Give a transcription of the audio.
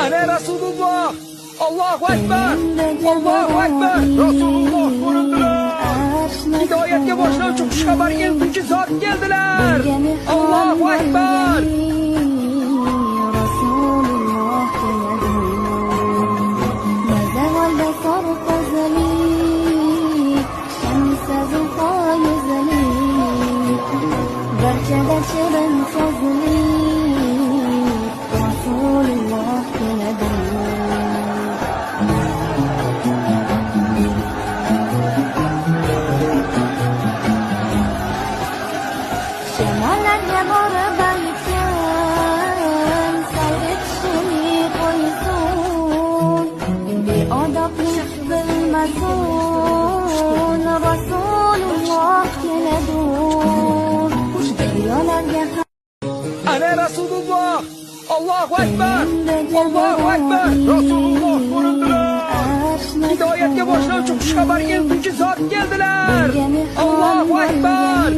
Ana Rasululloh! Allohu akbar! Allohu akbar! Rasululloh ko'rindilar! Hidoyatga boshlovchi xushxabar eltuvchi zot keldilar! Allohu akbar! barchada shirin so'zli Rasululloh keladi. Shamollarga borib aytgan sayr etishni qo'ysin, beodoblik bilmasin, Rasululloh keladi. Ana Rasululloh! Allohu akbar! Allohu akbar! Rasululloh ko'rindilar! Hidoyatga boshlovchi xushxabar eltuvchi zot keldilar! Allohu akbar!